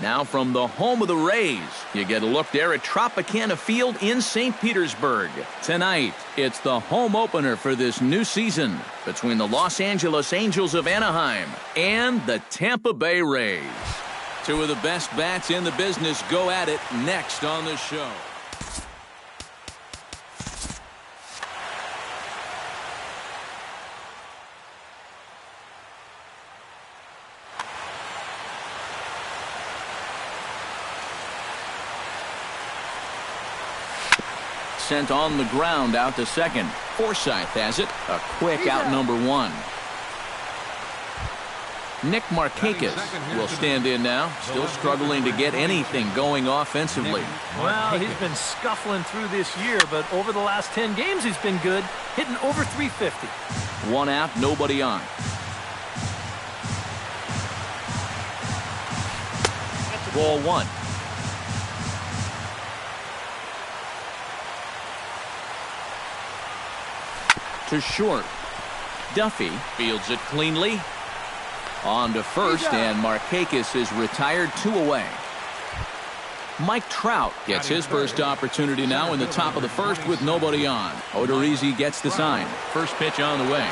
Now from the home of the Rays, you get a look there at Tropicana Field in St. Petersburg. Tonight, it's the home opener for this new season between the Los Angeles Angels of Anaheim and the Tampa Bay Rays. Two of the best bats in the business go at it next on the show. Sent on the ground out to second. Forsythe has it. A quick out number one. Nick Markakis will stand in now. Still struggling to get anything going offensively. Well, he's been scuffling through this year, but over the last 10 games he's been good. Hitting over 350. One out, nobody on. Ball one. To short. Duffy fields it cleanly. On to first, and Markakis is retired, 2 away. Mike Trout gets his first opportunity now in the top of the first with nobody on. Odorizzi gets the sign. First pitch on the way.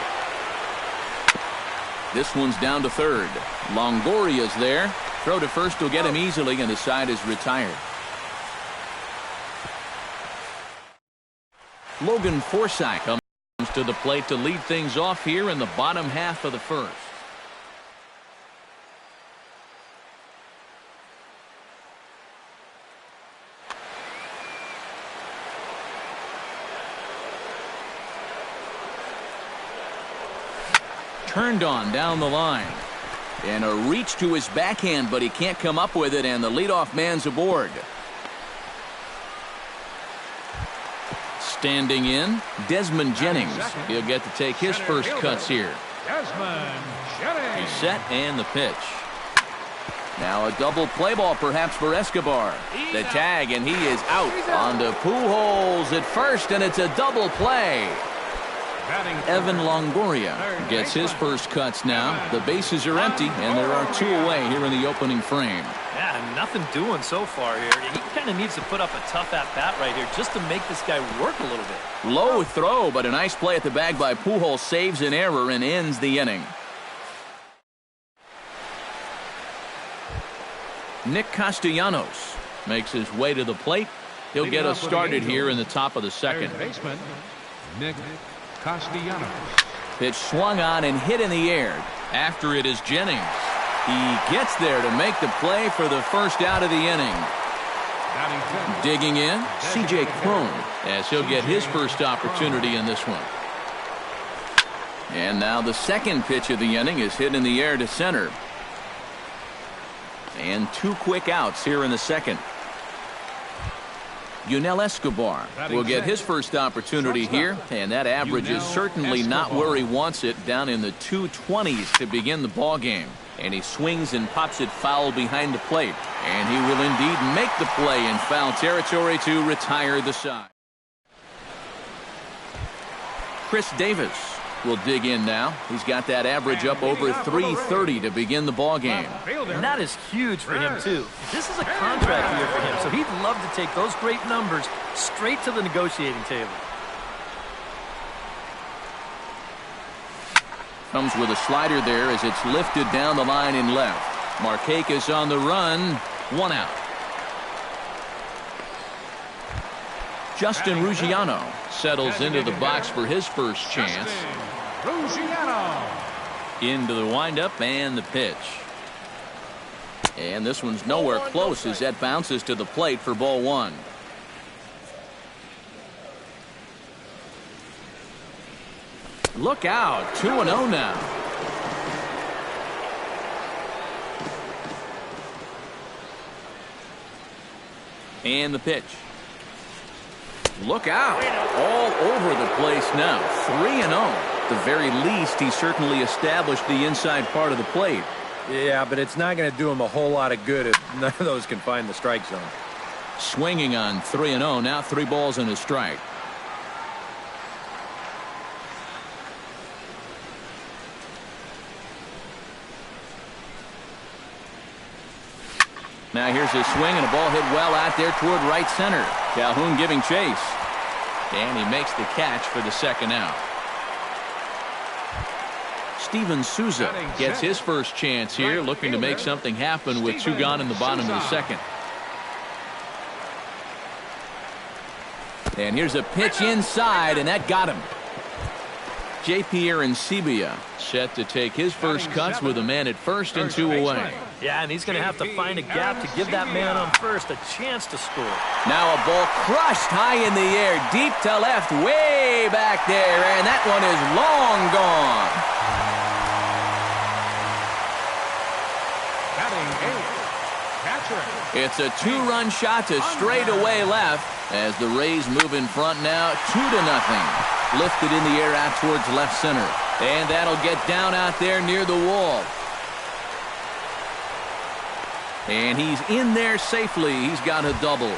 This one's down to third. Longoria's there. Throw to first will get him easily, and the side is retired. Logan Forsythe comes to the plate to lead things off here in the bottom half of the first. Turned on down the line. And a reach to his backhand, but he can't come up with it, and the leadoff man's aboard. Standing in, Desmond Jennings. He'll get to take his first cuts here. He's set, and the pitch. Now a double play ball perhaps for Escobar. The tag, and he is out. On to Pujols at first, and it's a double play. Evan Longoria gets his first cuts now. The bases are empty, and there are 2 away here in the opening frame. Yeah, nothing doing so far here. He kind of needs to put up a tough at-bat right here just to make this guy work a little bit. Low throw, but a nice play at the bag by Pujols saves an error and ends the inning. Nick Castellanos makes his way to the plate. He'll get us started here in the top of the second. Nick Castellanos. Pitch swung on and hit in the air. After it is Jennings. He gets there to make the play for the first out of the inning. Digging in, C.J. Cron, as he'll get his first opportunity in this one. And now the second pitch of the inning is hit in the air to center. And 2 quick outs here in the second. Yunel Escobar will get his first opportunity here, and that average is certainly not where he wants it, down in the 220s to begin the ball game. And he swings and pops it foul behind the plate, and he will indeed make the play in foul territory to retire the side. Chris Davis will dig in now. He's got that average up over 330 to begin the ball game. And that is huge for him, too. This is a contract year for him, so he'd love to take those great numbers straight to the negotiating table. Comes with a slider there as it's lifted down the line in left. Markakis on the run. 1 out. Justin Ruggiano settles into the box for his first chance. Into the windup and the pitch. And this one's nowhere close as that bounces to the plate for ball 1. Look out. 2-0 now. And the pitch. Look out. All over the place now. 3-0. At the very least, he certainly established the inside part of the plate. Yeah, but it's not going to do him a whole lot of good if none of those can find the strike zone. Swinging on 3-0. Now 3 balls and a strike. Now here's a swing and a ball hit well out there toward right center. Calhoun giving chase. And he makes the catch for the second out. Steven Souza gets his first chance here, looking to make something happen with 2 gone in the bottom of the second. And here's a pitch inside, and that got him. J.P. Arencibia set to take his first cuts with a man at first and 2 away. Yeah, and he's going to have to find a gap to give that man on first a chance to score. Now a ball crushed high in the air, deep to left, way back there, and that one is long gone. It's a 2-run shot to straightaway left as the Rays move in front now 2-0. Lifted in the air out towards left center. And that'll get down out there near the wall. And he's in there safely. He's got a double.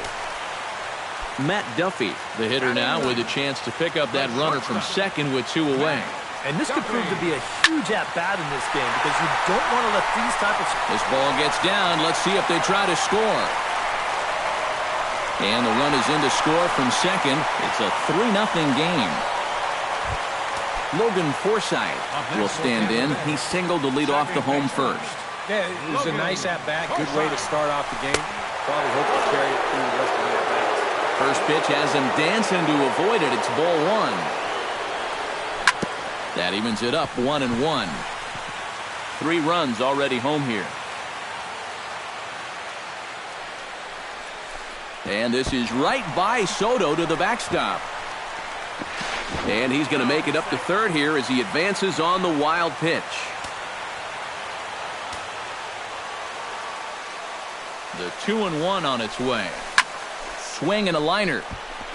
Matt Duffy, the hitter now, with a chance to pick up that runner from second with 2 away. And this could prove to be a huge at-bat in this game because you don't want to let these type of... This ball gets down. Let's see if they try to score. And the run is in to score from second. It's a 3-0 game. Logan Forsythe will stand in. He singled to lead off the home first. Yeah, it was a nice at-bat. Good way to start off the game. Probably hope to carry it through the rest of the at-bats. First pitch has him dancing to avoid it. It's ball 1. That evens it up 1-1. 3 runs already home here. And this is right by Soto to the backstop. And he's going to make it up to third here as he advances on the wild pitch. The 2-1 on its way. Swing and a liner.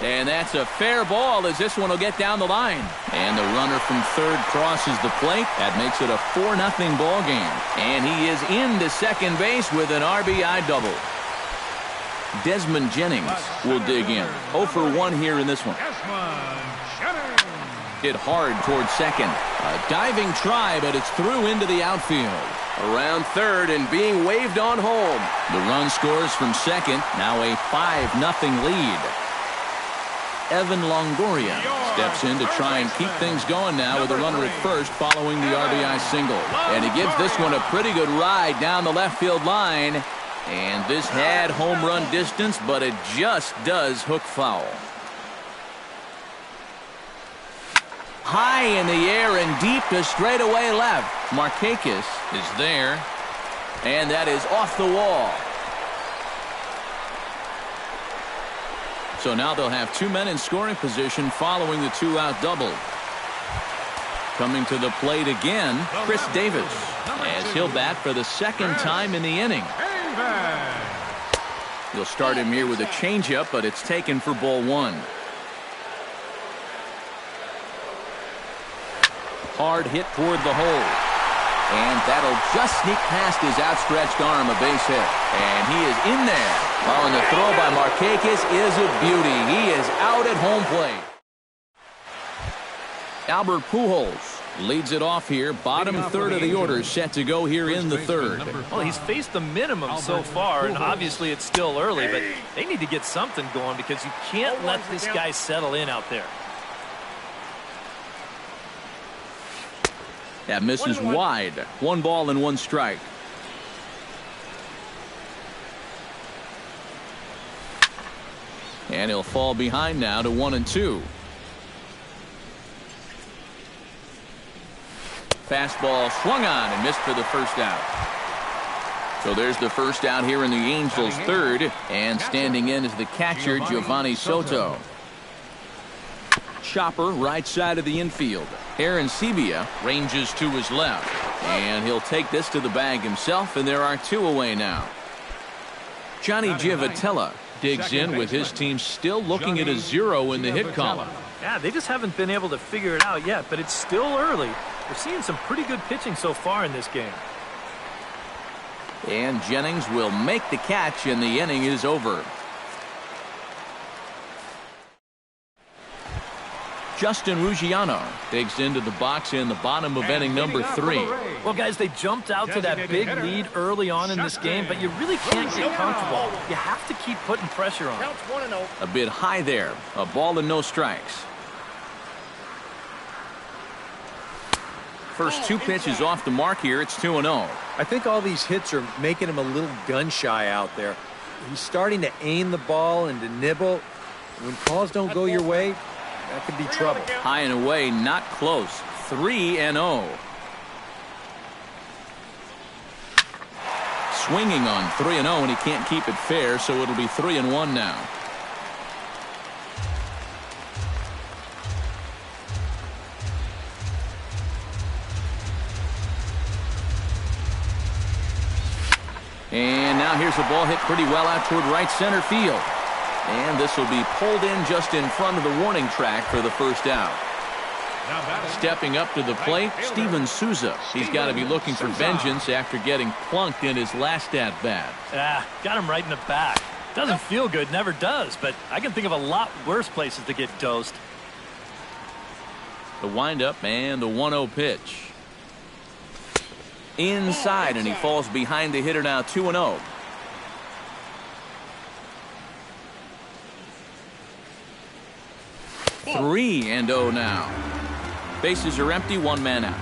And that's a fair ball as this one will get down the line. And the runner from third crosses the plate. That makes it a 4-0 ball game. And he is into second base with an RBI double. Desmond Jennings will dig in. 0 for 1 here in this one. Hit hard towards second. A diving try, but it's through into the outfield. Around third and being waved on home. The run scores from second. Now a 5-0 lead. Evan Longoria steps in to try and keep things going now with a runner at first following the RBI single. And he gives this one a pretty good ride down the left field line. And this had home run distance, but it just does hook foul. High in the air and deep to straightaway left. Markakis is there. And that is off the wall. So now they'll have 2 men in scoring position following the 2-out double. Coming to the plate again, Chris Davis, as he'll bat for the second time in the inning. He'll start him here with a changeup, but it's taken for ball 1. Hard hit toward the hole. And that'll just sneak past his outstretched arm, a base hit. And he is in there. Oh, and the throw by Markakis is a beauty. He is out at home plate. Albert Pujols leads it off here. Bottom third of the order set to go here in the third. Well, he's faced the minimum so far, and obviously it's still early, but they need to get something going because you can't let this guy settle in out there. That misses wide. 1 ball and 1 strike. And he'll fall behind now to 1-2. Fastball swung on and missed for the first out. So there's the first out here in the Angels' third. And standing in is the catcher, Giovanni Soto. Chopper right side of the infield. Arencibia ranges to his left. And he'll take this to the bag himself, and there are 2 away now. Johnny Giavotella digs in with his team still looking at a 0 in the hit column. Yeah, they just haven't been able to figure it out yet, but it's still early. We're seeing some pretty good pitching so far in this game. And Jennings will make the catch, and the inning is over. Justin Ruggiano digs into the box in the bottom of inning number 3. Well, guys, they jumped out to that big lead early on in this game, but you really can't get comfortable. You have to keep putting pressure on. A bit high there. A ball and no strikes. First 2 pitches off the mark here. It's 2-0. I think all these hits are making him a little gun-shy out there. He's starting to aim the ball and to nibble. When calls don't go your way, that could be trouble. High and away, not close. 3-0. Swinging on 3-0, and he can't keep it fair, so it'll be 3-1 now. And now here's a ball hit pretty well out toward right center field. And this will be pulled in just in front of the warning track for the first out. Stepping up to the plate, Steven Souza. He's got to be looking for vengeance after getting plunked in his last at-bat. Got him right in the back. Doesn't feel good, never does, but I can think of a lot worse places to get dosed. The windup and the 1-0 pitch. Inside, and he falls behind the hitter now, 2-0. Three and 0 now. Bases are empty, 1 man out.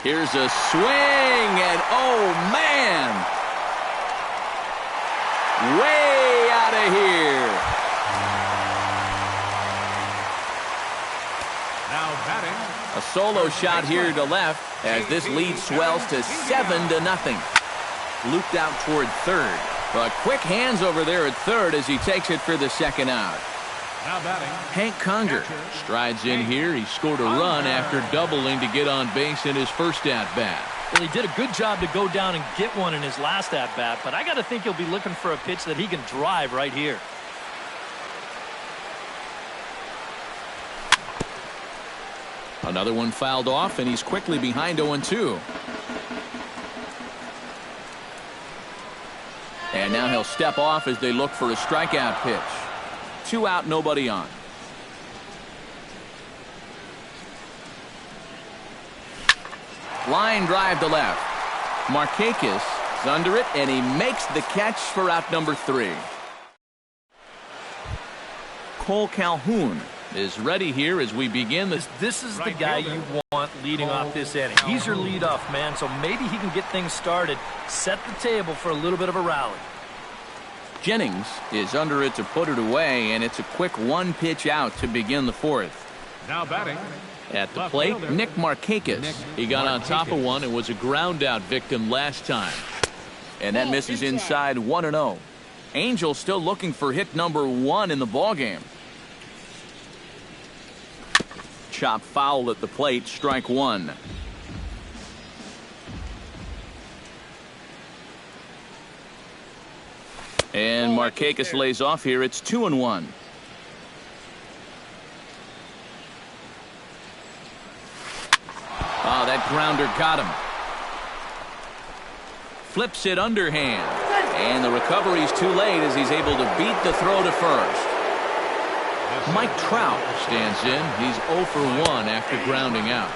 Here's a swing, and oh man! Way out of here. Now batting. A solo shot here to left as this lead swells to 7-0. Looped out toward third. But quick hands over there at third as he takes it for the second out. Now batting. Hank Conger strides in here. He scored a run after doubling to get on base in his first at-bat. Well, he did a good job to go down and get one in his last at-bat, but I got to think he'll be looking for a pitch that he can drive right here. Another one fouled off, and he's quickly behind 0-2. And now he'll step off as they look for a strikeout pitch. 2 out, nobody on. Line drive to left. Markakis is under it, and he makes the catch for out number 3. Cole Calhoun is ready here as we begin. This is the guy you want leading off this inning. He's your leadoff man, so maybe he can get things started, set the table for a little bit of a rally. Jennings is under it to put it away, and it's a quick 1-pitch out to begin the 4th. Now batting. At the plate, Nick Markakis. He got on top of one and was a ground-out victim last time. And that misses inside 1-0. Angel still looking for hit number 1 in the ballgame. Chop foul at the plate, strike 1. And Markakis lays off here. It's 2-1. Oh, that grounder got him. Flips it underhand. And the recovery's too late as he's able to beat the throw to first. Mike Trout stands in. He's 0 for 1 after grounding out.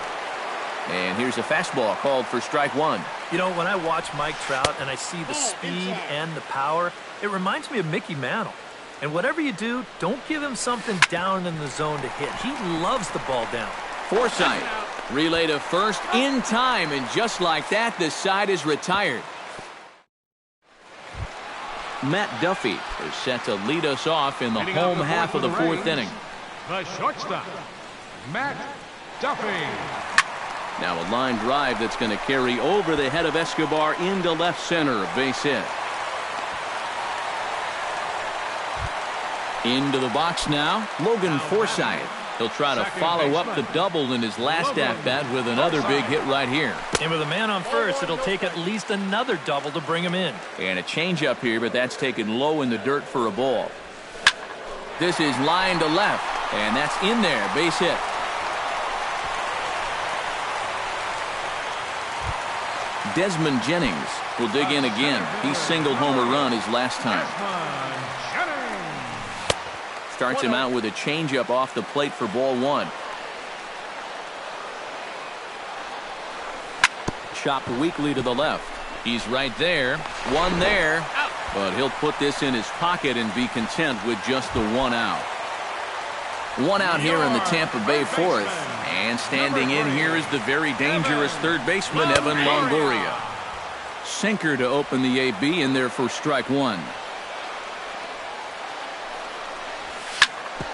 And here's a fastball called for strike 1. You know, when I watch Mike Trout and I see the speed and the power, it reminds me of Mickey Mantle. And whatever you do, don't give him something down in the zone to hit. He loves the ball down. Forsythe, relay to first in time, and just like that, the side is retired. Matt Duffy is set to lead us off in the home half of the 4th inning. The shortstop, Matt Duffy. Now a line drive that's going to carry over the head of Escobar into left center. A base hit. Into the box now, Logan Forsythe. He'll try to follow up the double in his last at-bat with another big hit right here. And with a man on first, it'll take at least another double to bring him in. And a changeup here, but that's taken low in the dirt for a ball. This is line to left, and that's in there. Base hit. Desmond Jennings will dig in again. He singled home a run his last time. Starts him out with a changeup off the plate for ball one. Chopped weakly to the left. He's right there. One there. But he'll put this in his pocket and be content with just the one out. One out here in the Tampa Bay fourth. And standing in here is the very dangerous third baseman, Evan Longoria. Sinker to open the AB in there for strike one.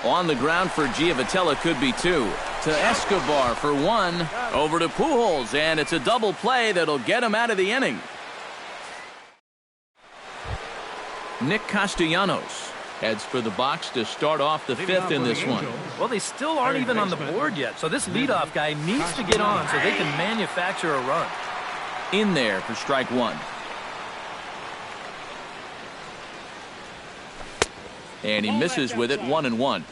On the ground for Giavotella could be two. To Escobar for one. Over to Pujols, and it's a double play that'll get him out of the inning. Nick Castellanos heads for the box to start off the fifth in this one. Well, they still aren't even on the board yet, so this leadoff guy needs to get on so they can manufacture a run. In there for strike one. And he misses with it, 1-1.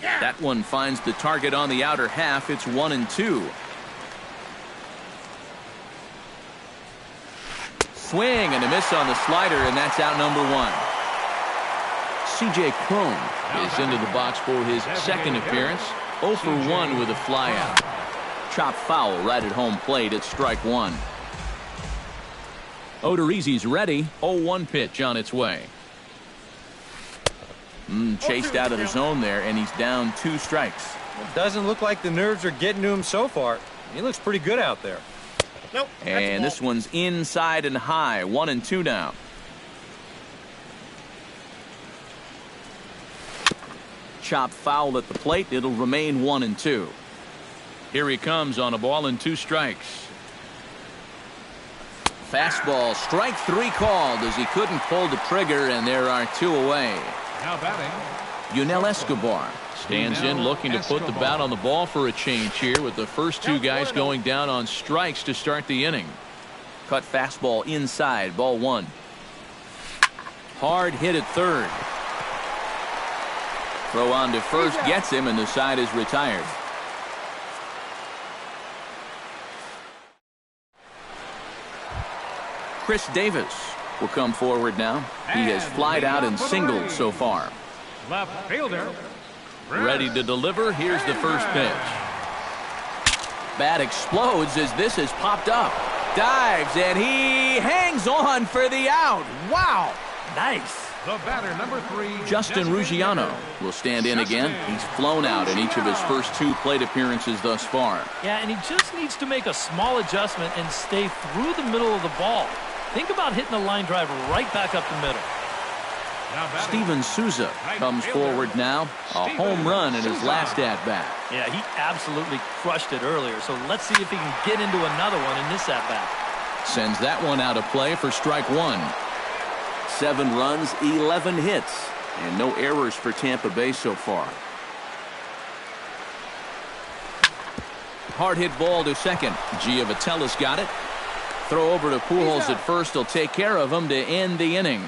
That one finds the target on the outer half. It's 1-2. Swing and a miss on the slider, and that's out number one. C.J. Cron is into the box for his second appearance. 0 for 1 with a flyout. Chopped foul right at home plate at strike one. Odorizzi's ready. 0-1 pitch on its way. Chased out of the zone there, and he's down 2 strikes. It doesn't look like the nerves are getting to him so far. He looks pretty good out there. Nope. And this one's inside and high. 1-2 now. Chop foul at the plate. It'll remain 1-2. Here he comes on a ball and 2 strikes. Fastball, strike 3 called as he couldn't pull the trigger, and there are 2 away. Now batting. Yunel Escobar stands in looking to put the bat on the ball for a change here with the first 2 guys going down on strikes to start the inning. Cut fastball inside, ball 1. Hard hit at third. Throw on to first gets him, and the side is retired. Chris Davis will come forward now. He has flied out and singled so far. Left fielder. Ready to deliver. Here's the first pitch. Bat explodes as this has popped up. Dives, and he hangs on for the out. Wow. Nice. The batter, number 3. Justin Ruggiano will stand in again. He's flown out in each of his first 2 plate appearances thus far. Yeah, and he just needs to make a small adjustment and stay through the middle of the ball. Think about hitting a line drive right back up the middle. Steven Souza comes forward now. A home run in his last at-bat. Yeah, he absolutely crushed it earlier, so let's see if he can get into another one in this at-bat. Sends that one out of play for strike 1. 7 runs, 11 hits, and no errors for Tampa Bay so far. Hard hit ball to second. Giavatella's got it. Throw over to Pujols at first. He'll take care of him to end the inning.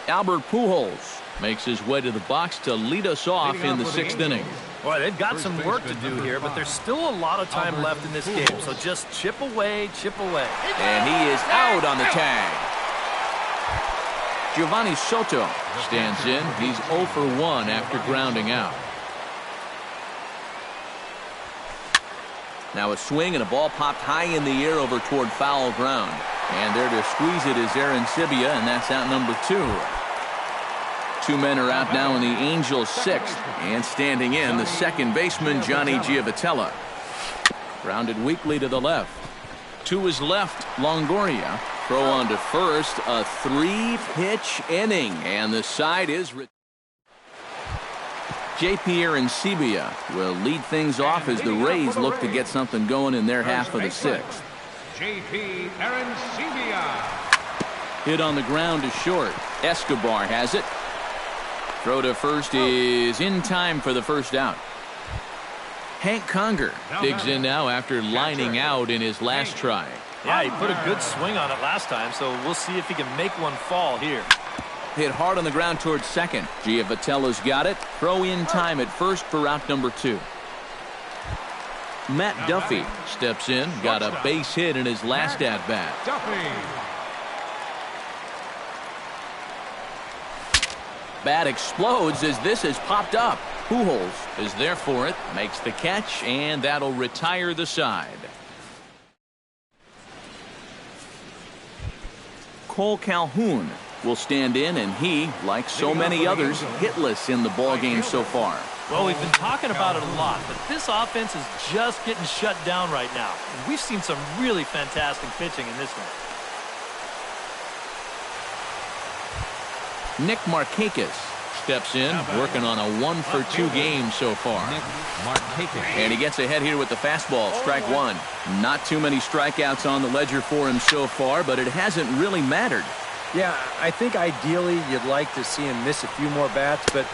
Albert Pujols makes his way to the box to lead us off in the 6th inning. Boy, they've got some work to do here, but there's still a lot of time left in this game, so just chip away, chip away. And he is out on the tag. Giovanni Soto stands in. He's 0 for 1 after grounding out. Now a swing and a ball popped high in the air over toward foul ground. And there to squeeze it is Arancibia, and that's out number 2. 2 men are out now in the Angels' 6th. And standing in, the second baseman, Johnny Giavotella. Grounded weakly to the left. To his left, Longoria. Throw on to first, a 3-pitch inning. And the side is... J.P. Arancibia will lead things off as the Rays look to get something going in their half of the 6th. J.P. Arancibia. Hit on the ground to short. Escobar has it. Throw to first is in time for the first out. Hank Conger digs in now after lining out in his last try. Yeah, he put a good swing on it last time, so we'll see if he can make one fall here. hit hard on the ground towards second. Giovatello's got it. Throw in time at first for out number 2. Matt Duffy steps in, got a base hit in his last at-bat. Bat explodes as this has popped up. Pujols is there for it, makes the catch, and that'll retire the side. Cole Calhoun will stand in, and he, like so many others, hitless in the ballgame so far. Well, we've been talking about it a lot, but this offense is just getting shut down right now. And we've seen some really fantastic pitching in this one. Nick Markakis steps in, working on a 1-for-2 game so far. And he gets ahead here with the fastball, strike 1. Not too many strikeouts on the ledger for him so far, but it hasn't really mattered. Yeah, I think ideally you'd like to see him miss a few more bats, but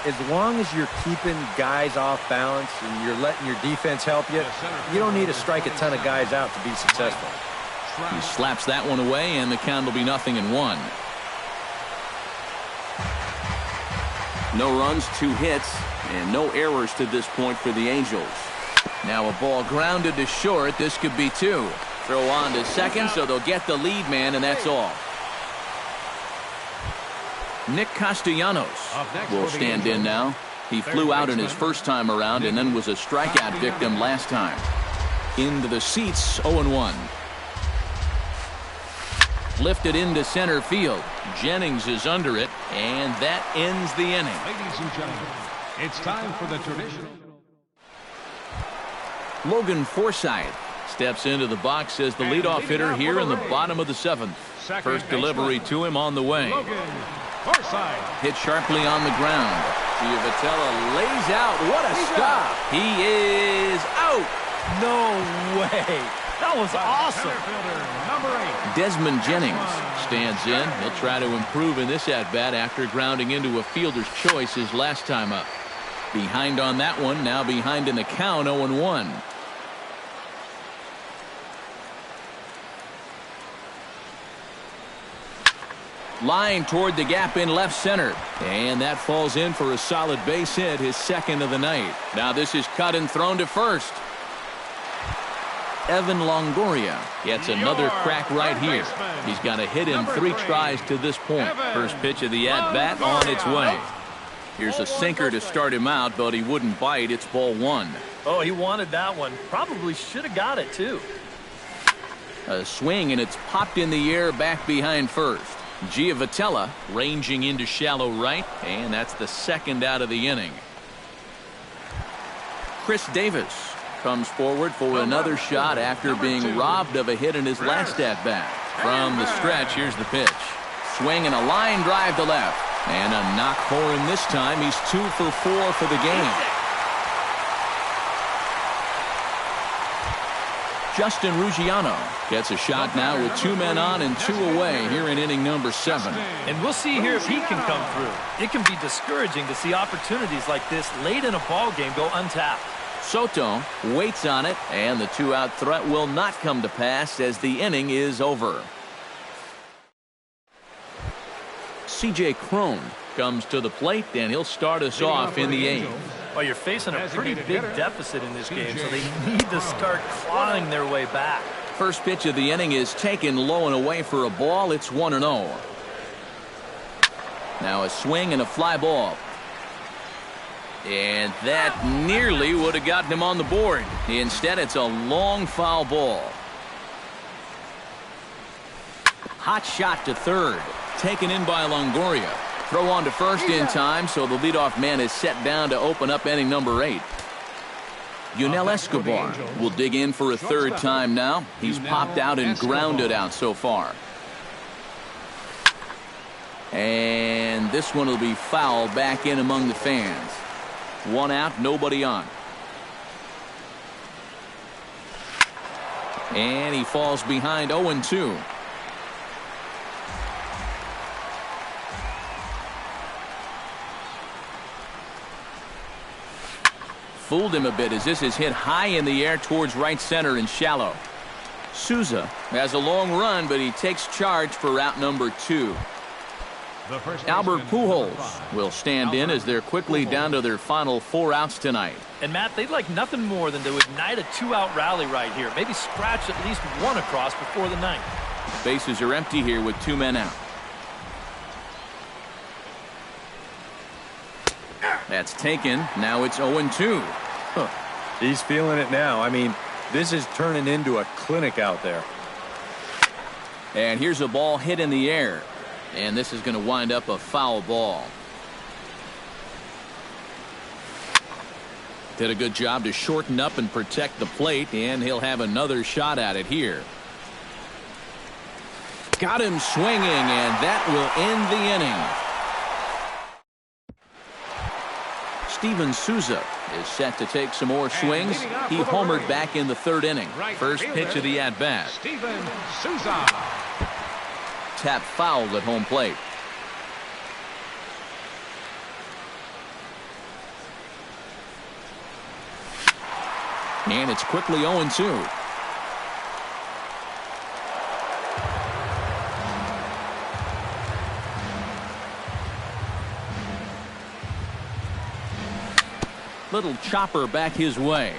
as long as you're keeping guys off balance and you're letting your defense help you, you don't need to strike a ton of guys out to be successful. He slaps that one away, and the count will be 0-1. No runs, 2 hits, and no errors to this point for the Angels. Now a ball grounded to short. This could be 2. Throw on to second, so they'll get the lead man, and that's all. Nick Castellanos will stand in now. He flew out in his first time around and then was a strikeout victim last time. Into the seats, 0-1. Lifted into center field. Jennings is under it, and that ends the inning. Ladies and gentlemen, it's time for the traditional. Logan Forsythe steps into the box as the leadoff hitter here in the bottom of the 7th. First delivery to him on the way. Hit sharply on the ground. Giovatello lays out. What a stop. He is out. No way. That was awesome. Desmond Jennings stands in. He'll try to improve in this at-bat after grounding into a fielder's choice his last time up. Behind on that one, now behind in the count, 0-1. Line toward the gap in left center. And that falls in for a solid base hit, his second of the night. Now this is cut and thrown to first. Evan Longoria gets another crack right here. He's got a hit in 3 tries to this point. First pitch of the at-bat on its way. Here's a sinker to start him out, but he wouldn't bite. It's ball 1. Oh, he wanted that one. Probably should have got it, too. A swing, and it's popped in the air back behind first. Giovatello ranging into shallow right, and that's the second out of the inning. Chris Davis comes forward for another shot after being robbed of a hit in his last at-bat. From the stretch, here's the pitch. Swing and a line drive to left. And a knock for him this time. He's 2 for 4 for the game. Justin Ruggiano gets a shot now with 2 men on and 2 away here in inning number 7. And we'll see here if he can come through. It can be discouraging to see opportunities like this late in a ball game go untapped. Soto waits on it, and the 2-out threat will not come to pass as the inning is over. C.J. Cron comes to the plate, and he'll start us off in the 8th. Well, you're facing a pretty big deficit in this game, so they need to start clawing their way back. First pitch of the inning is taken low and away for a ball. It's 1-0. Now a swing and a fly ball. And that nearly would have gotten him on the board. Instead, it's a long foul ball. Hot shot to third. Taken in by Longoria. Throw on to first in time, so the leadoff man is set down to open up inning number 8. Yunel Escobar will dig in for a third time now. He's popped out and grounded out so far. And this one will be foul back in among the fans. 1 out, nobody on. And he falls behind 0-2. Fooled him a bit as this is hit high in the air towards right center and shallow. Souza has a long run, but he takes charge for out number 2. The first Albert baseman, number Pujols 5. will stand in as they're quickly down to their final 4 outs tonight. And Matt, they'd like nothing more than to ignite a 2-out rally right here. Maybe scratch at least one across before the ninth. Bases are empty here with 2 men out. That's taken. Now it's 0-2. Huh. He's feeling it now. I mean, this is turning into a clinic out there. And here's a ball hit in the air. And this is going to wind up a foul ball. Did a good job to shorten up and protect the plate, and he'll have another shot at it here. Got him swinging, and that will end the inning. Steven Souza is set to take some more swings. He homered back in the 3rd inning. First pitch of the at-bat. Steven Souza. Tap fouled at home plate. And it's quickly 0-2. Little chopper back his way.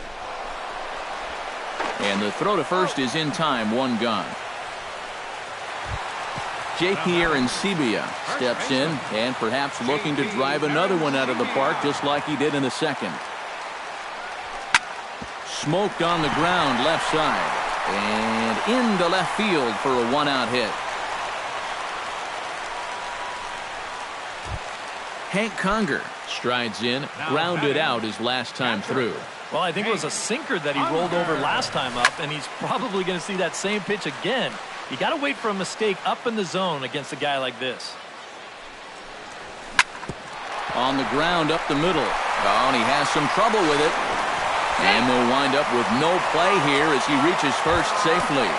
And the throw to first is in time, 1 gone. J.P. Arancibia steps in and perhaps looking to drive another one out of the park just like he did in the 2nd. Smoked on the ground left side and into left field for a 1-out hit. Hank Conger strides in, grounded out his last time through. Well, I think it was a sinker that he rolled over last time up, and he's probably going to see that same pitch again. You got to wait for a mistake up in the zone against a guy like this. On the ground up the middle. Oh, and he has some trouble with it. And they'll wind up with no play here as he reaches first safely.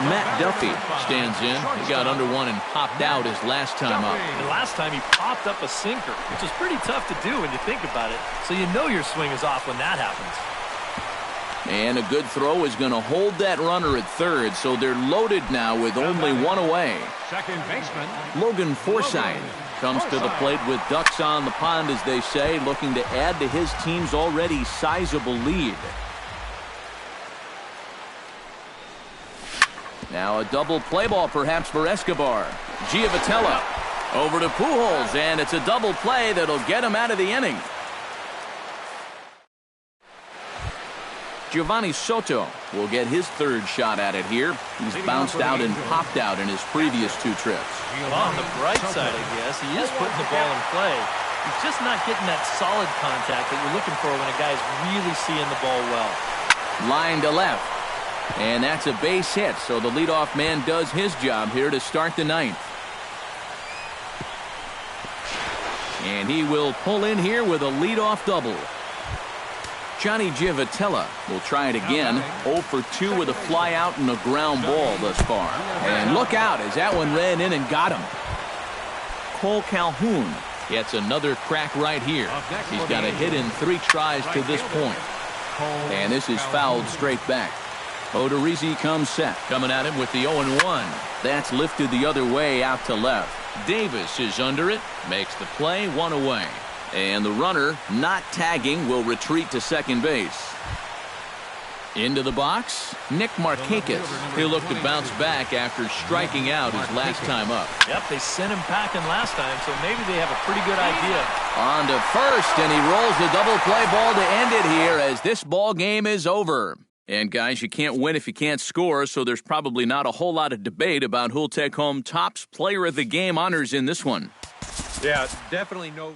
Matt Duffy stands in. He got under one and popped out his last time up. And last time he popped up a sinker, which is pretty tough to do when you think about it. So you know your swing is off when that happens. And a good throw is going to hold that runner at 3rd, so they're loaded now with only 1 away. Second baseman Logan Forsythe comes to the plate with ducks on the pond, as they say, looking to add to his team's already sizable lead. Now a double play ball perhaps for Escobar. Giavotella over to Pujols, and it's a double play that'll get him out of the inning. Giovanni Soto will get his 3rd shot at it here. He's bounced out and popped out in his previous 2 trips. Well, on the bright side, I guess, he is putting the ball in play. He's just not getting that solid contact that you're looking for when a guy's really seeing the ball well. Line to left. And that's a base hit, so the leadoff man does his job here to start the 9th. And he will pull in here with a leadoff double. Johnny Giavotella will try it again. 0 for 2 with a fly out and a ground ball thus far. And look out as that one ran in and got him. Cole Calhoun gets another crack right here. He's got a hit in 3 tries to this point. And this is fouled straight back. Odorizzi comes set. Coming at him with the 0-1. That's lifted the other way out to left. Davis is under it. Makes the play, 1 away. And the runner, not tagging, will retreat to second base. Into the box, Nick Markakis. He'll look to bounce back after striking out his last time up. Yep, they sent him packing last time, so maybe they have a pretty good idea. On to first, and he rolls the double play ball to end it here as this ball game is over. And guys, you can't win if you can't score, so there's probably not a whole lot of debate about who'll take home Topps Player of the Game honors in this one. Yeah, definitely no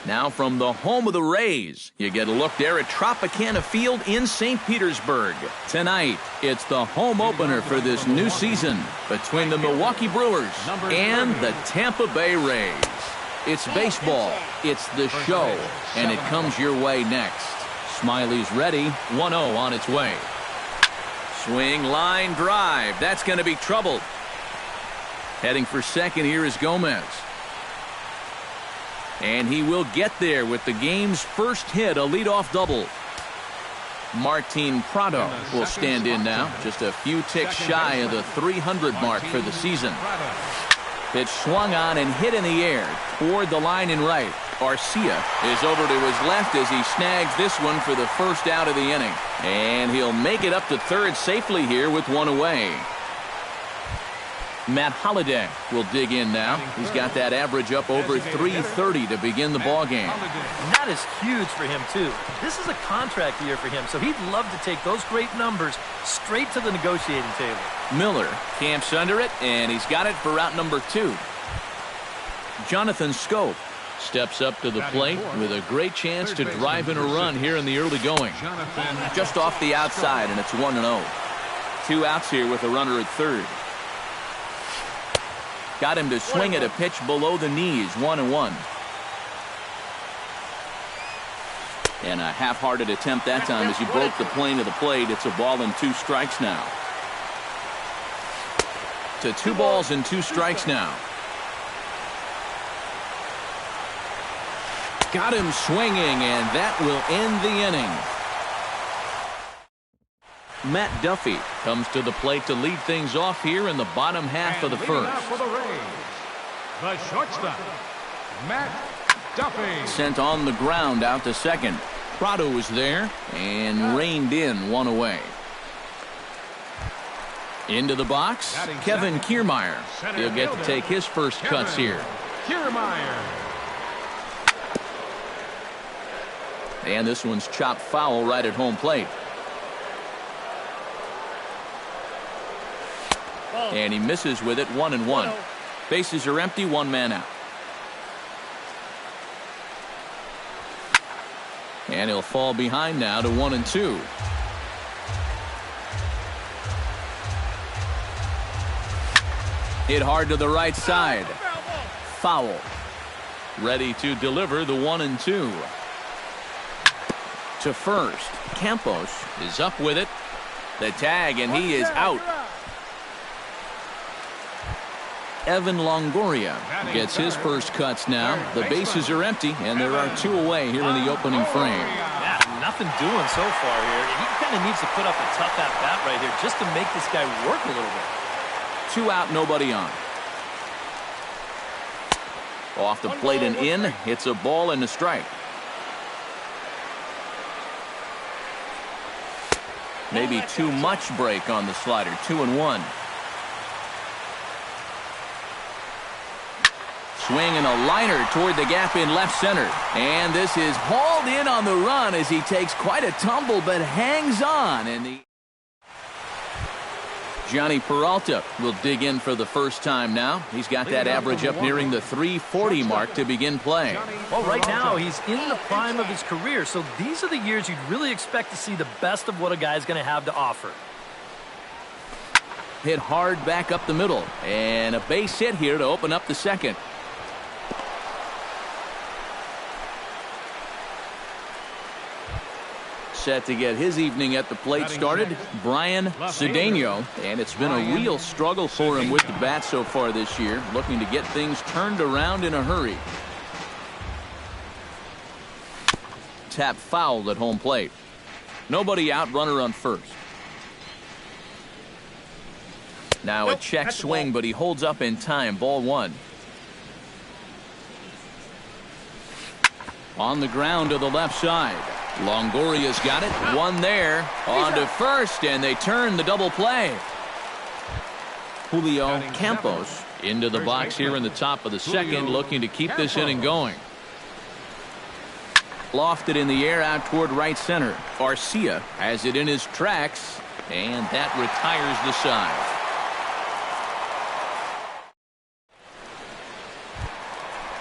Now from the home of the Rays, you get a look there at Tropicana Field in St. Petersburg. Tonight, it's the home opener for this new season between the Milwaukee Brewers and the Tampa Bay Rays. It's baseball, it's the show, and it comes your way next. Smiley's ready, 1-0 on its way. Swing, line, drive. That's going to be trouble. Heading for second here is Gomez. And he will get there with the game's first hit, a leadoff double. Martin Prado will stand in now, just a few ticks shy of the 300 mark for the season. Pitch swung on and hit in the air toward the line and right. Garcia is over to his left as he snags this one for the first out of the inning. And he'll make it up to third safely here with one away. Matt Holliday will dig in now. He's got that average up over 330 to begin the ball game. And that is huge for him, too. This is a contract year for him, so he'd love to take those great numbers straight to the negotiating table. Miller camps under it, and he's got it for route number 2. Jonathan Scope steps up to the plate with a great chance to drive in a run here in the early going. Just off the outside, and it's 1-0. 2 outs here with a runner at third. Got him to swing at a pitch below the knees, 1-1. And a half-hearted attempt that time as he broke the plane of the plate. It's a ball and 2 strikes now. To 2 balls and 2 strikes now. Got him swinging, and that will end the inning. Matt Duffy comes to the plate to lead things off here in the bottom half of the first. For the Rays, the shortstop, Matt Duffy. Sent on the ground out to second. Prado was there and reined in, 1 away. Into the box, Kevin Kiermaier. He'll get to take his first cuts here. Kiermaier. And this one's chopped foul right at home plate. And he misses with it, 1-1. Bases are empty, 1 man out. And he'll fall behind now to 1-2. Hit hard to the right side. Foul. Ready to deliver the 1-2. To first. Campos is up with it. The tag, and he is out. Evan Longoria gets his first cuts now. The bases are empty, and there are 2 away here in the opening frame. Yeah, nothing doing so far here. He kind of needs to put up a tough at-bat right here just to make this guy work a little bit. 2 out, nobody on. Off the plate and in. It's a ball and a strike. Maybe too much break on the slider. 2-1. Swing and a liner toward the gap in left center. And this is hauled in on the run as he takes quite a tumble but hangs on. And Johnny Peralta will dig in for the first time now. He's got that average up nearing the 340 mark to begin play. Well, right now he's in the prime of his career, so these are the years you'd really expect to see the best of what a guy's going to have to offer. Hit hard back up the middle. And a base hit here to open up the second. set to get his evening at the plate started, Brian Cedeno. And it's been a real struggle for him with the bat so far this year, looking to get things turned around in a hurry. Tap fouled at home plate. Nobody out, runner on first. Now a check swing, but he holds up in time. Ball one. On the ground to the left side. Longoria's got it. One there. On to first, and they turn the double play. Julio Campos into the box here in the top of the second, looking to keep this inning going. Lofted in the air out toward right center. Garcia has it in his tracks, and that retires the side.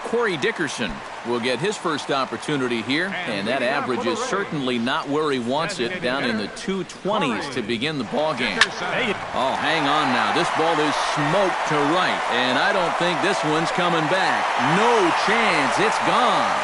Corey Dickerson will get his first opportunity here, and that average is certainly not where he wants it, down in the 220s to begin the ball game. Oh, hang on now. This ball is smoked to right, and I don't think this one's coming back. No chance. It's gone.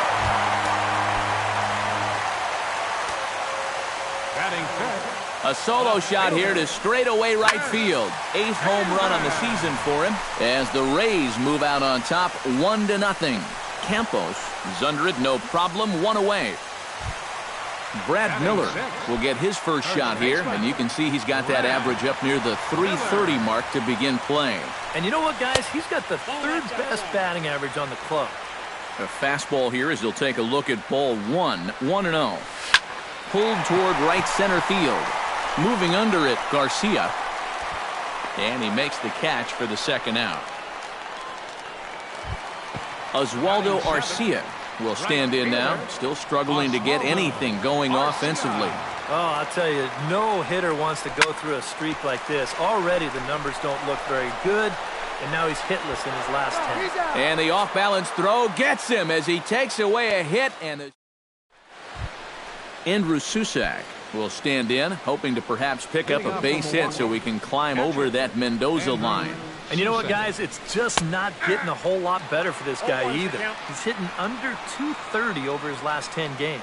A solo shot here to straightaway right field. 8th home run on the season for him as the Rays move out on top 1-0. Campos is under it, no problem, one away. Brad Miller will get his first shot here, and you can see he's got that average up near the 330 mark to begin play. And you know what, guys? He's got the 3rd best batting average on the club. A fastball here as he'll take a look at ball one. 1-0. Pulled toward right center field. Moving under it, Garcia. And he makes the catch for the second out. Oswaldo Arcia will stand in now, still struggling to get anything going offensively. Oh, I'll tell you, no hitter wants to go through a streak like this. Already the numbers don't look very good, and now he's hitless in his last 10. And the off-balance throw gets him as he takes away a hit, and Andrew Susac will stand in, hoping to perhaps pick up a base hit so we can climb over that Mendoza line. And you know what, guys? It's just not getting a whole lot better for this guy either. He's hitting under 230 over his last 10 games.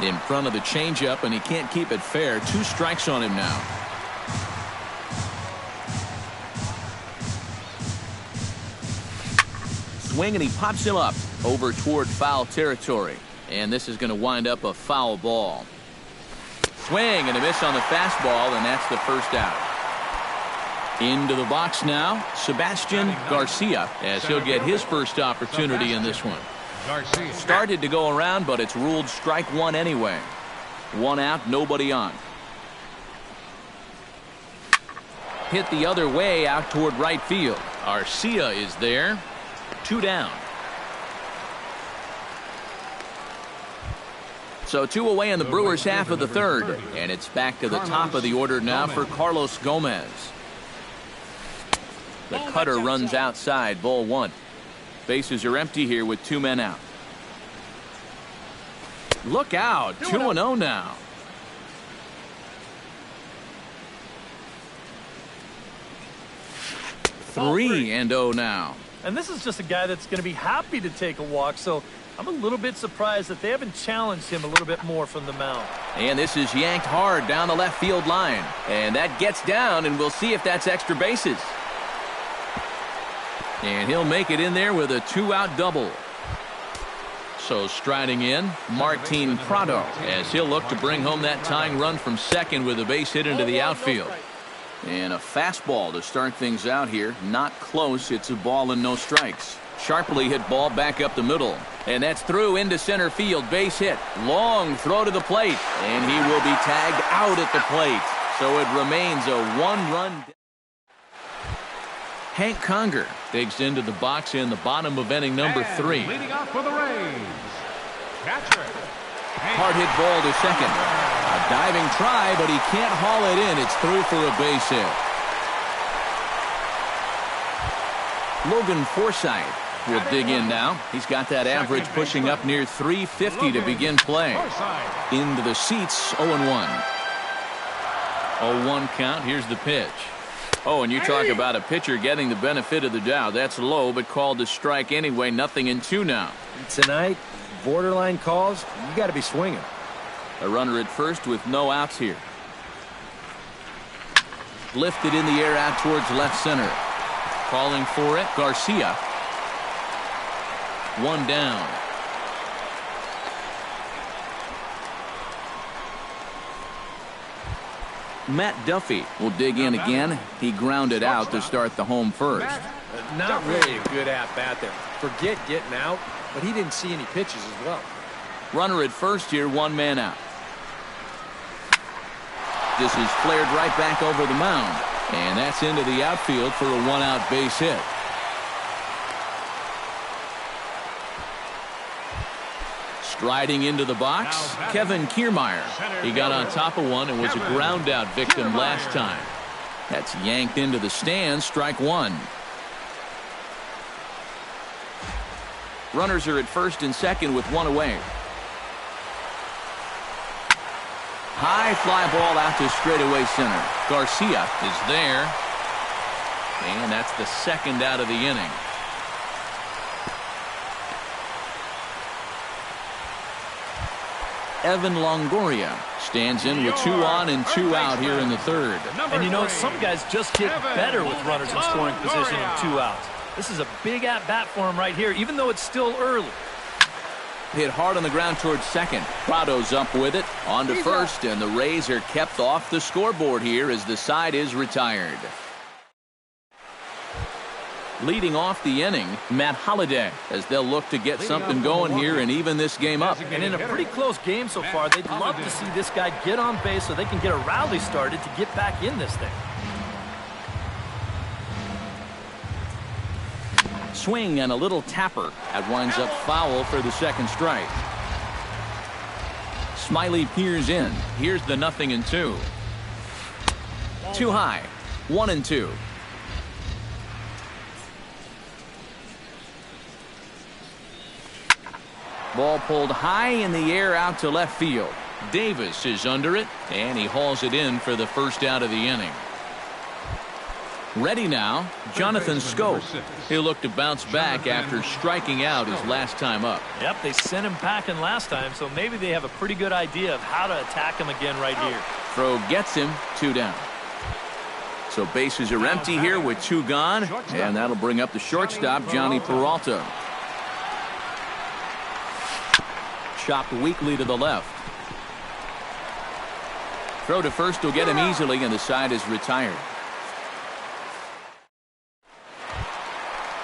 In front of the changeup, and he can't keep it fair. 2 strikes on him now. Swing, and he pops him up over toward foul territory. And this is going to wind up a foul ball. Swing and a miss on the fastball, and that's the first out. Into the box now, Sebastian Garcia, as he'll get his first opportunity in this one. Started to go around, but it's ruled strike one anyway. 1 out, nobody on. Hit the other way out toward right field. Arcia is there. 2 down. So 2 away in the Brewers' half of the 3rd. And it's back to the top of the order now for Carlos Gomez. The cutter runs outside, ball 1. Bases are empty here with 2 men out. Look out, 2-0 now. Three and 0 now. And this is just a guy that's going to be happy to take a walk, so I'm a little bit surprised that they haven't challenged him a little bit more from the mound. And this is yanked hard down the left field line. And that gets down, and we'll see if that's extra bases. And he'll make it in there with a 2-out double. So striding in, Martin Prado, as he'll look to bring home that tying run from second with a base hit into the outfield. And a fastball to start things out here. Not close. It's a ball and no strikes. Sharply hit ball back up the middle. And that's through into center field. Base hit. Long throw to the plate. And he will be tagged out at the plate. So it remains a 1-run. Hank Conger digs into the box in the bottom of inning number 3. Leading off for the Rays, catcher. Hard hit ball to second. A diving try, but he can't haul it in. It's through for a base hit. Logan Forsythe will dig in now. He's got that average pushing up near 350 to begin play. Into the seats, 0-1. 0-1 count. Here's the pitch. Oh, and you talk about a pitcher getting the benefit of the doubt. That's low, but called a strike anyway. 0-2 now. Tonight, borderline calls, you got to be swinging. A runner at first with no outs here. Lifted in the air out towards left center. Calling for it, Garcia. One down. Matt Duffy will dig in again. He grounded out to start the home first. Not really a good at-bat there. Forget getting out, but he didn't see any pitches as well. Runner at first here, one man out. This is flared right back over the mound. And that's into the outfield for a one-out base hit. Striding into the box, Kevin Kiermaier. He got on top of one and was a ground-out victim last time. That's yanked into the stands, strike one. Runners are at first and second with one away. High fly ball out to straightaway center. Garcia is there. And that's the second out of the inning. Evan Longoria stands in with 2 on and 2 out here in the third. And you know, some guys just get better with runners in scoring position and 2 outs. This is a big at-bat for him right here, even though it's still early. Hit hard on the ground towards second. Prado's up with it. On to first, and the Rays are kept off the scoreboard here as the side is retired. Leading off the inning, Matt Holliday, as they'll look to get something going here and even this game up. And in a pretty close game so far, they'd love to see this guy get on base so they can get a rally started to get back in this thing. Swing and a little tapper. That winds up foul for the second strike. Smiley peers in. Here's the 0-2. Too high. 1-2. Ball pulled high in the air out to left field. Davis is under it, and he hauls it in for the first out of the inning. Ready now, Jonathan Schoop. He'll look to bounce back after striking out his last time up. Yep, they sent him packing last time, so maybe they have a pretty good idea of how to attack him again right here. Throw gets him, 2 down. So bases are empty here with 2 gone, and that'll bring up the shortstop, Johnny Peralta. Chopped weakly to the left. Throw to first will get him easily, and the side is retired.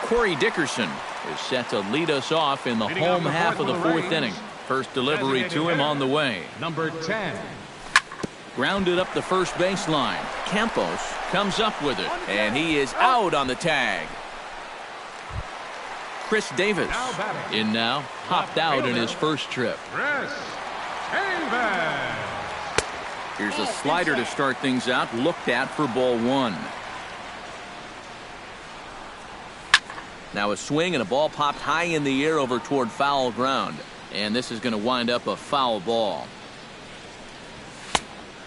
Corey Dickerson is set to lead us off in the home half of the 4th inning. First delivery to him on the way. Number 10. Grounded up the first baseline. Campos comes up with it, and he is out on the tag. Chris Davis in now, hopped out in his first trip. Here's a slider to start things out, looked at for ball 1. Now a swing and a ball popped high in the air over toward foul ground. And this is going to wind up a foul ball.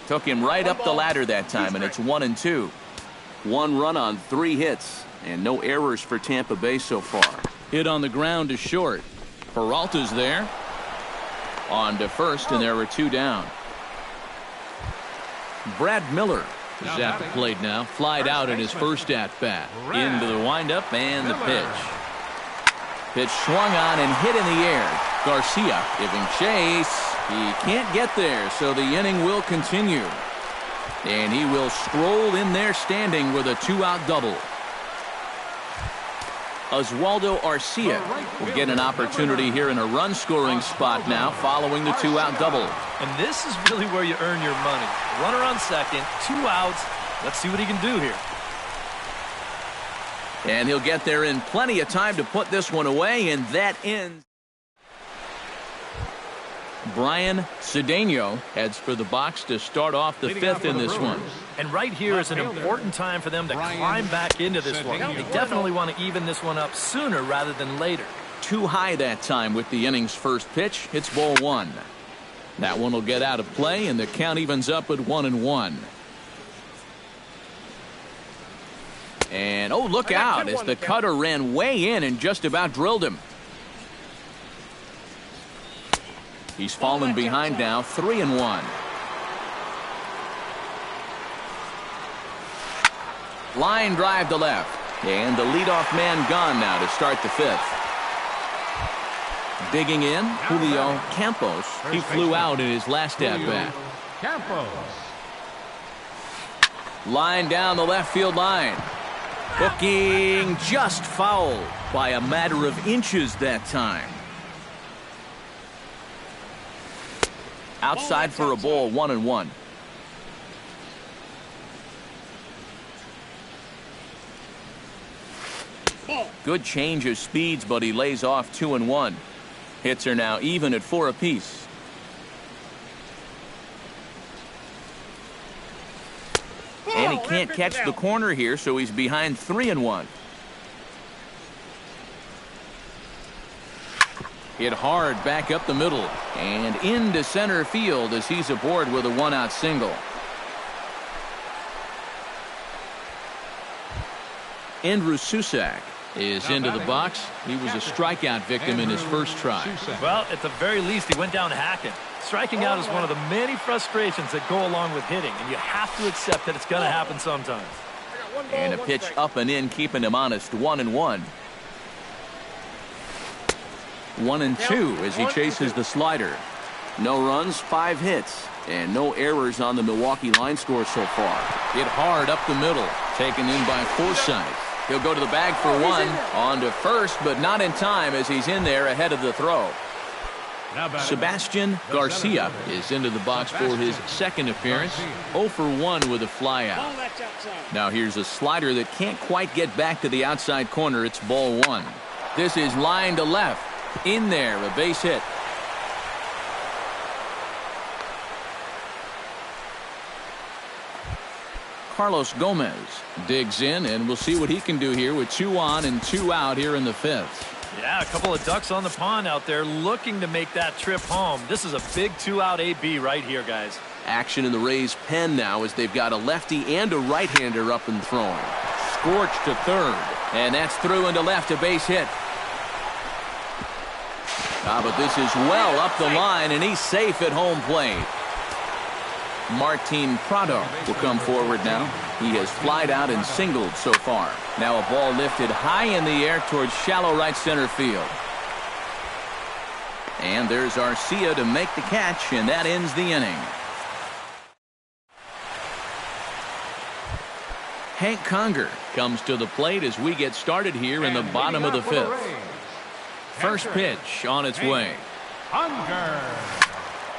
Took him right up the ladder that time, and it's 1-2. 1 run on 3 hits, and no errors for Tampa Bay so far. Hit on the ground to short. Peralta's there. On to first, and there are 2 down. Brad Miller is at the plate now. Flied out in his first at-bat. Into the windup and the pitch. Pitch swung on and hit in the air. Garcia giving chase. He can't get there, so the inning will continue. And he will stroll in there standing with a 2-out double. Oswaldo Arcia will get an opportunity here in a run-scoring spot now following the 2-out double. And this is really where you earn your money. Runner on second, 2 outs. Let's see what he can do here. And he'll get there in plenty of time to put this one away, and that ends. Brian Cedeno heads for the box to start off the 5th in this one. And right here is an important time for them to climb back into this one. They definitely want to even this one up sooner rather than later. Too high that time with the inning's first pitch. It's ball 1. That one will get out of play, and the count evens up at 1-1. And oh, look out as the cutter ran way in and just about drilled him. He's fallen behind now, 3-1. Line drive to left. And the leadoff man gone now to start the 5th. Digging in, Julio Campos. He flew out in his last at-bat. Campos. Line down the left field line. Hooking just fouled by a matter of inches that time. Outside for a ball, 1-1. Good change of speeds, but he lays off 2-1. Hits are now even at 4 apiece. And he can't catch the corner here, so he's behind 3-1. Hit hard back up the middle and into center field as he's aboard with a 1-out single. Andrew Susac is into the box. He was a strikeout victim in his first try. Well, at the very least, he went down hacking. Striking out is one of the many frustrations that go along with hitting, and you have to accept that it's going to happen sometimes. And a pitch up and in, keeping him honest, 1-1. 1-2 as he chases the slider. No runs, 5 hits, and no errors on the Milwaukee line score so far. Hit hard up the middle, taken in by Forsythe. He'll go to the bag for 1, on to first, but not in time as he's in there ahead of the throw. Sebastian Garcia is into the box for his second appearance. 0 for 1 with a flyout. Now here's a slider that can't quite get back to the outside corner. It's ball 1. This is line to left. In there, a base hit. Carlos Gomez digs in, and we'll see what he can do here with 2 on and 2 out here in the 5th. Yeah, a couple of ducks on the pond out there looking to make that trip home. This is a big 2-out AB right here, guys. Action in the Rays' pen now as they've got a lefty and a right-hander up and throwing. Scorched to third, and that's through into left, a base hit. But this is well up the line, and he's safe at home plate. Martin Prado will come forward now. He has flied out and singled so far. Now a ball lifted high in the air towards shallow right center field. And there's Arcia to make the catch, and that ends the inning. Hank Conger comes to the plate as we get started here in the bottom of the 5th. First pitch on its way.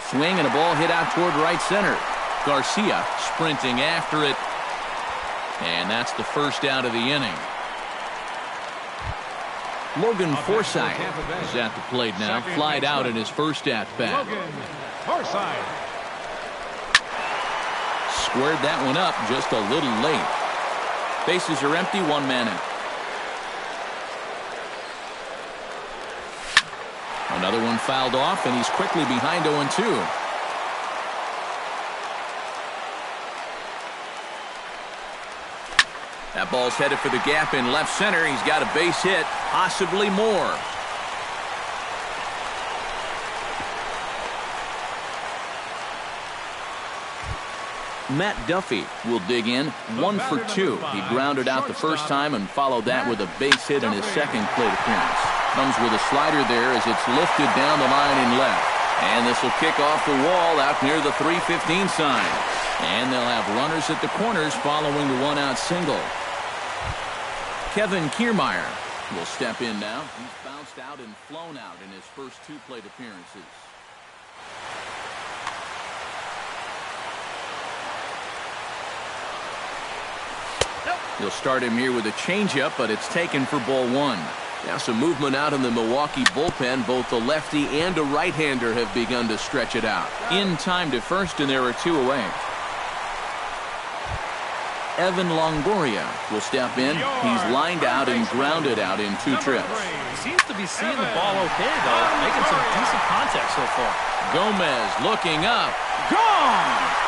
Swing and a ball hit out toward right center. Garcia sprinting after it. And that's the first out of the inning. Logan Forsythe is at the plate now. Flied out in his first at-bat. Squared that one up just a little late. Bases are empty, 1 man out. Another one fouled off, and he's quickly behind 0-2. That ball's headed for the gap in left center. He's got a base hit, possibly more. Matt Duffy will dig in, 1 for 2. He grounded out the first time and followed that with a base hit in his second plate appearance. Comes with a slider there as it's lifted down the line in left. And this will kick off the wall out near the 315 sign. And they'll have runners at the corners following the 1-out single. Kevin Kiermaier will step in now. He's bounced out and flown out in his first 2 plate appearances. He'll start him here with a changeup, but it's taken for ball 1. Now some movement out in the Milwaukee bullpen. Both the lefty and a right-hander have begun to stretch it out. In time to first, and there are 2 away. Evan Longoria will step in. He's lined out and grounded out in 2 trips. He seems to be seeing the ball okay, though. Making some decent contact so far. Gomez looking up. Gone!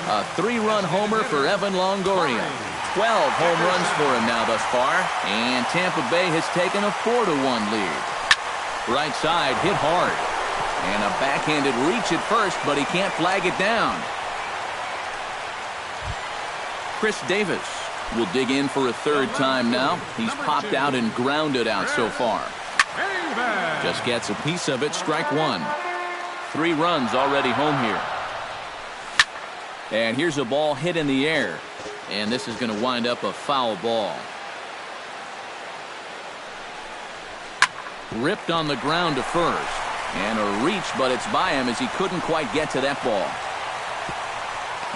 A 3-run homer for Evan Longoria. 12 home runs for him now thus far, and Tampa Bay has taken a 4-1 lead. Right side hit hard, and a backhanded reach at first, but he can't flag it down. Chris Davis will dig in for a third time now. He's popped out and grounded out so far. Just gets a piece of it, strike one. 3 runs already home here. And here's a ball hit in the air. And this is going to wind up a foul ball. Ripped on the ground to first. And a reach, but it's by him as he couldn't quite get to that ball.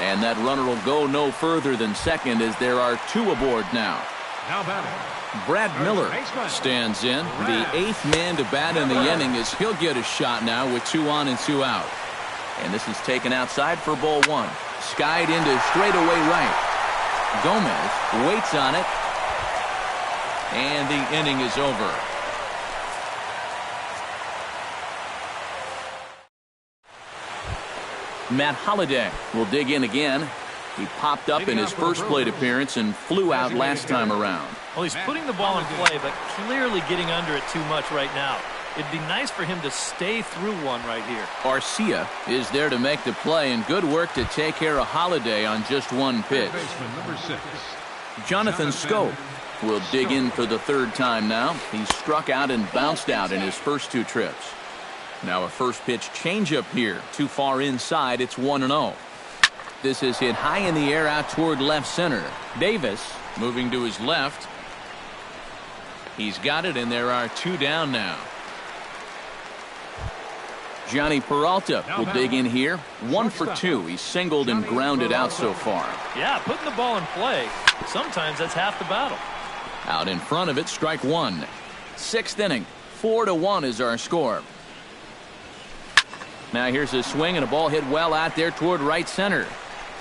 And that runner will go no further than second as there are 2 aboard now. Now batting. Brad Miller stands in. The 8th man to bat in the inning as he'll get a shot now with 2 on and 2 out. And this is taken outside for ball 1. Skied into straightaway right. Gomez waits on it. And the inning is over. Matt Holliday will dig in again. He popped up in his first plate appearance and flew out last time around. Well, he's putting the ball in play, but clearly getting under it too much right now. It'd be nice for him to stay through one right here. Arcia is there to make the play, and good work to take care of Holliday on just 1 pitch. Number 6. Jonathan Scope will dig in for the 3rd time now. He's struck out and bounced out in his first 2 trips. Now a first pitch changeup here. Too far inside. It's 1-0. This is hit high in the air out toward left center. Davis moving to his left. He's got it, and there are 2 down now. Johnny Peralta will dig in here. 1 for 2. He's singled and grounded out so far. Yeah, putting the ball in play. Sometimes that's half the battle. Out in front of it, strike 1. 6th inning. 4-1 is our score. Now here's a swing and a ball hit well out there toward right center.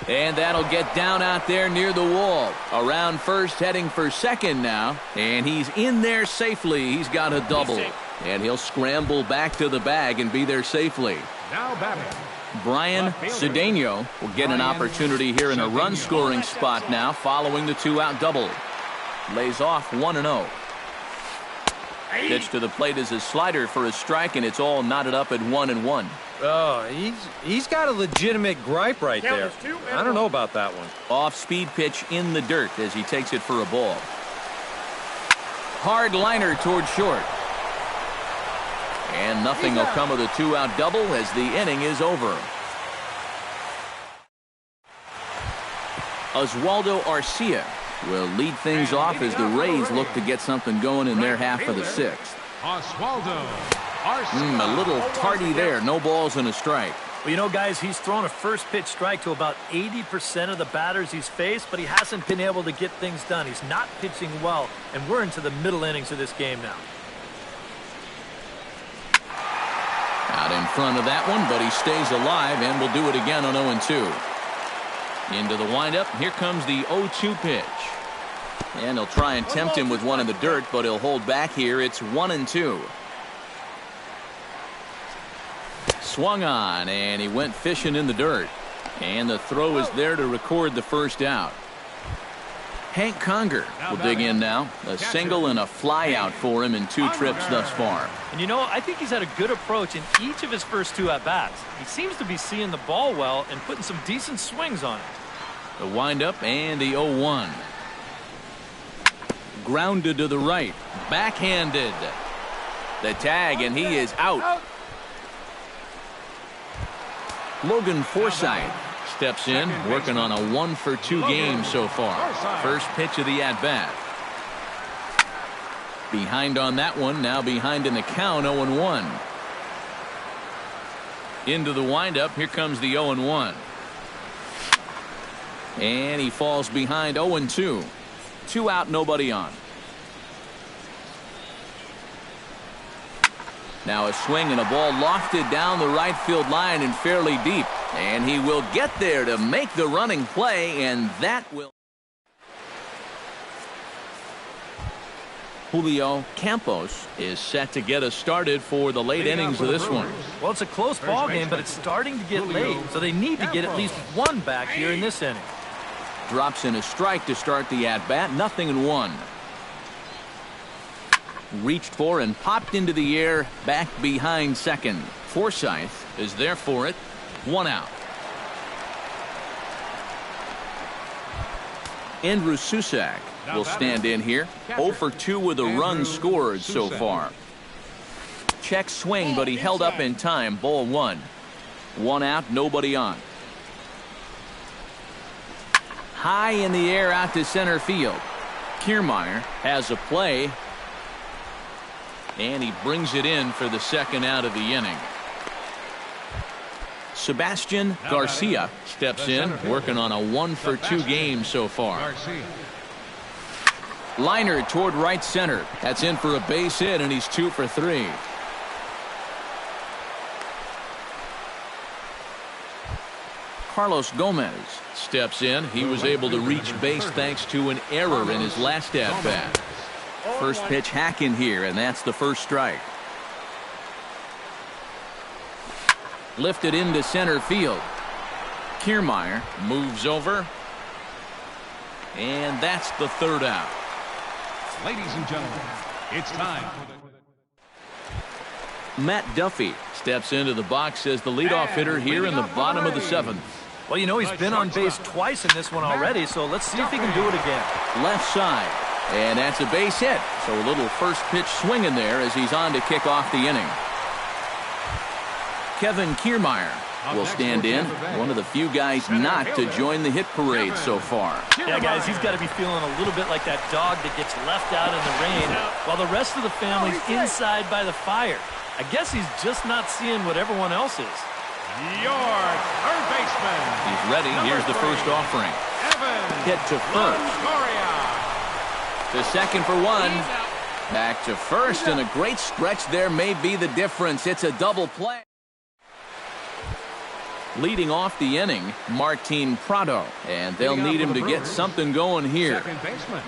And that'll get down out there near the wall. Around first, heading for second now. And he's in there safely. He's got a double. And he'll scramble back to the bag and be there safely. Now batting. Brian Cedeno will get an opportunity here in a run-scoring spot now following the 2-out double. Lays off 1-0. Pitch to the plate is a slider for a strike, and it's all knotted up at 1-1. Oh, he's got a legitimate gripe right there. I don't know about that one. Off-speed pitch in the dirt as he takes it for a ball. Hard liner toward short. And nothing will come of the 2-out double as the inning is over. Oswaldo Arcia will lead things off as the Rays look to get something going in their half of the 6th. Oswaldo Arcia. A little tardy there. No balls and a strike. Well, you know, guys, he's thrown a first pitch strike to about 80% of the batters he's faced, but he hasn't been able to get things done. He's not pitching well, and we're into the middle innings of this game now. Out in front of that one, but he stays alive and will do it again on 0-2. Into the windup. Here comes the 0-2 pitch. And he'll try and tempt him with one in the dirt, but he'll hold back here. It's 1-2. Swung on, and he went fishing in the dirt. And the throw is there to record the first out. Hank Conger will dig in now. A single and a fly out for him in 2 trips thus far. And you know, I think he's had a good approach in each of his first 2 at-bats. He seems to be seeing the ball well and putting some decent swings on it. The windup and the 0-1. Grounded to the right. Backhanded. The tag, and he is out. Logan Forsythe steps in, working on a 1 for 2 game so far. First pitch of the at-bat. Behind on that one, now behind in the count, 0-1. Into the windup, here comes the 0-1. And he falls behind 0-2. 2 out, nobody on. Now a swing and a ball lofted down the right field line and fairly deep. And he will get there to make the running play, and that will. Julio Campos is set to get us started for the late innings of this one. Well, it's a close ball game, but it's starting to get late, so they need to get at least 1 back here in this inning. Drops in a strike to start the at-bat. 0-1. Reached for and popped into the air, back behind second. Forsythe is there for it. 1 out. Andrew Susac will stand in here. 0 for 2 with a run scored so far. Check swing, but he held up in time. Ball 1. 1 out, nobody on. High in the air out to center field. Kiermaier has a play. And he brings it in for the second out of the inning. Sebastian Garcia steps in, working on a 1 for 2 game so far. Liner toward right center. That's in for a base hit, and he's 2 for 3. Carlos Gomez steps in. He was able to reach base thanks to an error in his last at-bat. First pitch hack in here, and that's the first strike. Lifted into center field. Kiermaier moves over. And that's the third out. Ladies and gentlemen, it's time. Matt Duffy steps into the box as the leadoff hitter here in the bottom of the 7th. Well, you know, he's been on base twice in this one already, so let's see if he can do it again. Left side. And that's a base hit. So a little first pitch swing in there as he's on to kick off the inning. Kevin Kiermaier will stand in. One of the few guys not to join the hit parade so far. Yeah, guys, he's got to be feeling a little bit like that dog that gets left out in the rain while the rest of the family's inside by the fire. I guess he's just not seeing what everyone else is. Your third baseman. He's ready. Here's the first offering. Hit to first. To second for 1. Back to first, and a great stretch there may be the difference. It's a double play. Leading off the inning, Martin Prado, and they'll need him to get something going here. Second baseman,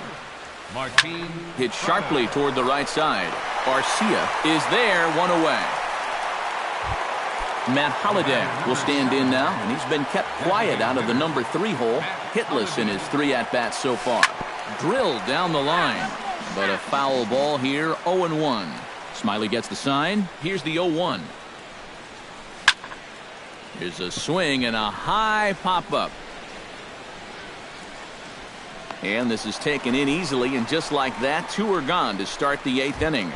Martin. Hit sharply toward the right side. Garcia is there, 1 away. Matt Holliday will stand in now, and he's been kept quiet out of the number 3 hole. Hitless in his 3 at-bats so far. Drilled down the line, but a foul ball here, 0-1. Smiley gets the sign. Here's the 0-1. Here's a swing and a high pop-up. And this is taken in easily, and just like that, 2 are gone to start the 8th inning.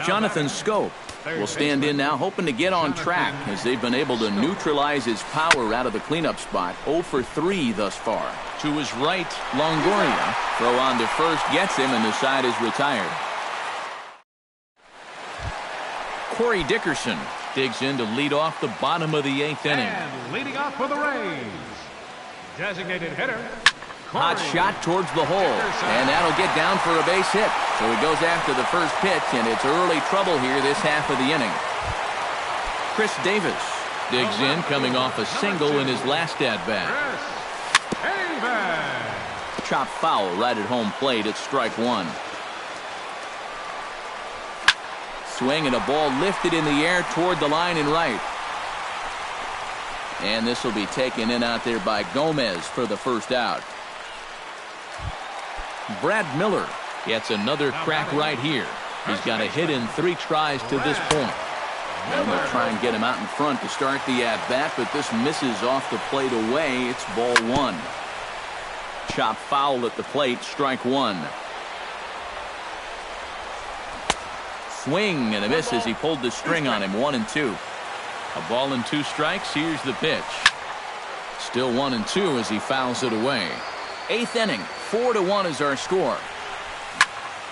Jonathan Scope will stand in now, hoping to get on track as they've been able to neutralize his power out of the cleanup spot. 0 for 3 thus far. To his right, Longoria. Throw on to first gets him, and the side is retired. Corey Dickerson digs in to lead off the bottom of the 8th inning. And leading off for the Rays, designated hitter. Hot shot towards the hole, and that'll get down for a base hit. So he goes after the first pitch, and it's early trouble here this half of the inning. Chris Davis digs in, coming off a single in his last at-bat. Chop foul right at home plate at strike 1. Swing and a ball lifted in the air toward the line and right. And this will be taken in out there by Gomez for the first out. Brad Miller gets another crack right here. He's got a hit in 3 tries to this point. And they'll try and get him out in front to start the at-bat, but this misses off the plate away. It's ball 1. Chop foul at the plate, strike 1. Swing and a miss as he pulled the string on him. 1-2. A ball and 2 strikes. Here's the pitch. Still 1-2 as he fouls it away. 8th inning, 4-1 is our score.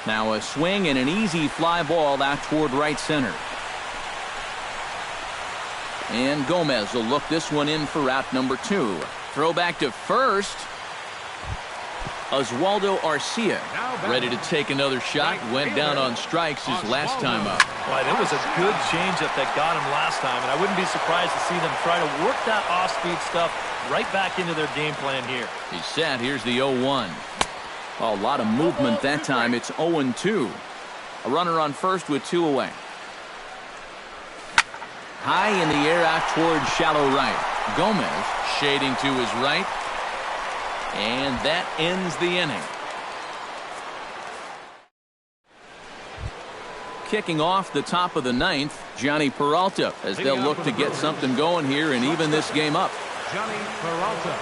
Now a swing and an easy fly ball out toward right center. And Gomez will look this one in for out number 2. Throw back to first. Oswaldo Arcia ready to take another shot. Went down on strikes his last time up. Well, it was a good changeup that got him last time, and I wouldn't be surprised to see them try to work that off-speed stuff right back into their game plan here. He's set. Here's the 0-1. A lot of movement that time. It's 0-2. A runner on first with 2 away. High in the air out toward shallow right. Gomez shading to his right. And that ends the inning. Kicking off the top of the ninth, Johnny Peralta, as they'll look to get something going here and even this game up. Johnny Peralta.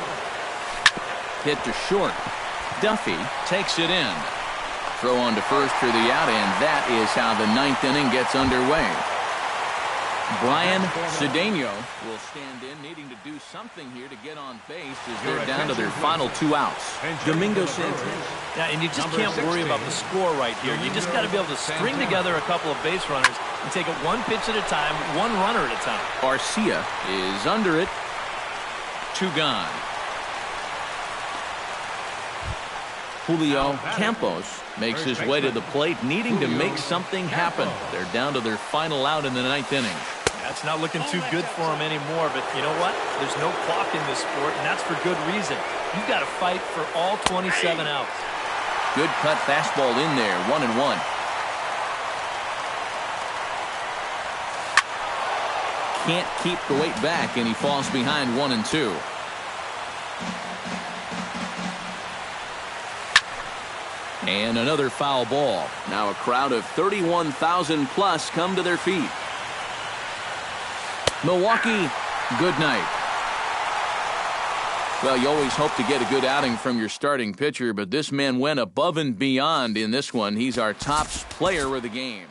Hit to short. Duffy takes it in. Throw on to first for the out, and that is how the ninth inning gets underway. Brian Cedeno will stand in, needing to do something here to get on base as they're down to their final 2 outs. Domingo Santana. Yeah, and you just can't worry about the score right here. You just got to be able to string together a couple of base runners and take it one pitch at a time, one runner at a time. Arcia is under it. 2 gone. Julio Campos makes his way to the plate, needing to make something happen. They're down to their final out in the ninth inning. That's not looking too good for him anymore, but you know what? There's no clock in this sport, and that's for good reason. You've got to fight for all 27 outs. Good cut fastball in there, 1-1. Can't keep the weight back, and he falls behind 1-2. And another foul ball. Now a crowd of 31,000 plus come to their feet. Milwaukee, good night. Well, you always hope to get a good outing from your starting pitcher, but this man went above and beyond in this one. He's our top player of the game.